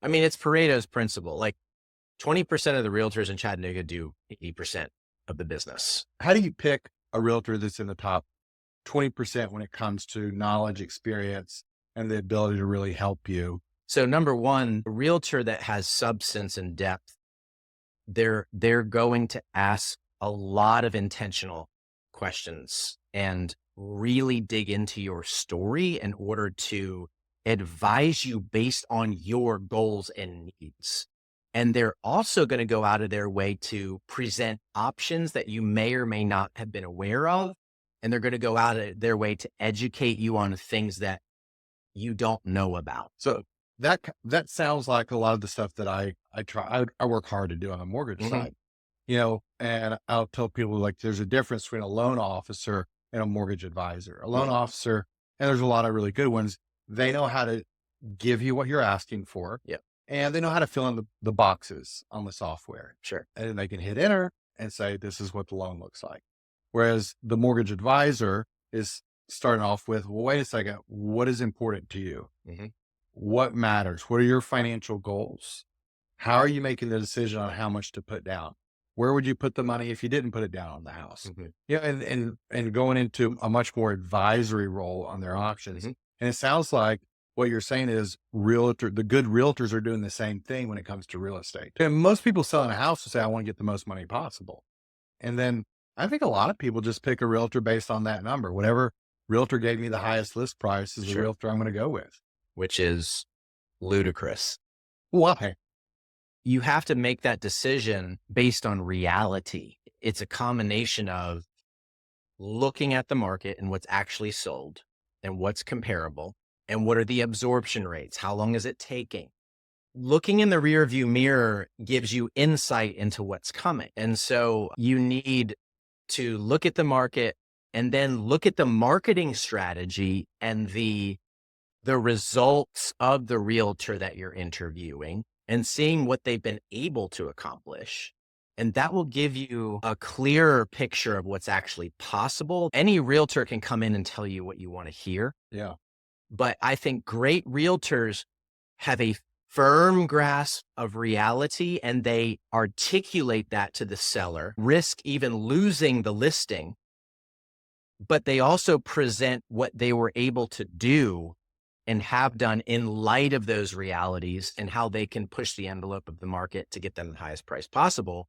I mean, it's Pareto's principle. Like 20% of the realtors in Chattanooga do 80% of the business. How do you pick a realtor that's in the top 20% when it comes to knowledge, experience, and the ability to really help you? So number one, a realtor that has substance and depth, they're going to ask a lot of intentional questions and really dig into your story in order to advise you based on your goals and needs. And they're also going to go out of their way to present options that you may or may not have been aware of. And they're going to go out of their way to educate you on things that you don't know about. So that sounds like a lot of the stuff that I try. I work hard to do on the mortgage Hmm. side, and I'll tell people like there's a difference between a loan officer and a mortgage advisor. A loan officer, and there's a lot of really good ones. They know how to give you what you're asking for, Yep. and they know how to fill in the boxes on the software, Sure. and then they can hit enter and say this is what the loan looks like. Whereas the mortgage advisor is starting off with, well, wait a second, what is important to you? Hmm. What matters? What are your financial goals? How are you making the decision on how much to put down? Where would you put the money if you didn't put it down on the house? Hmm. Yeah, and going into a much more advisory role on their options. Hmm. And it sounds like what you're saying is the good realtors are doing the same thing when it comes to real estate. And most people selling a house will say, I want to get the most money possible. And then I think a lot of people just pick a realtor based on that number. Whatever realtor gave me the highest list price is the Sure. realtor I'm going to go with. Which is ludicrous. Why? You have to make that decision based on reality. It's a combination of looking at the market and what's actually sold and what's comparable and what are the absorption rates? How long is it taking? Looking in the rear view mirror gives you insight into what's coming. And so you need to look at the market and then look at the marketing strategy and the results of the realtor that you're interviewing and seeing what they've been able to accomplish. And that will give you a clearer picture of what's actually possible. Any realtor can come in and tell you what you want to hear. Yeah. But I think great realtors have a firm grasp of reality and they articulate that to the seller, risk even losing the listing, but they also present what they were able to do and have done in light of those realities and how they can push the envelope of the market to get them the highest price possible.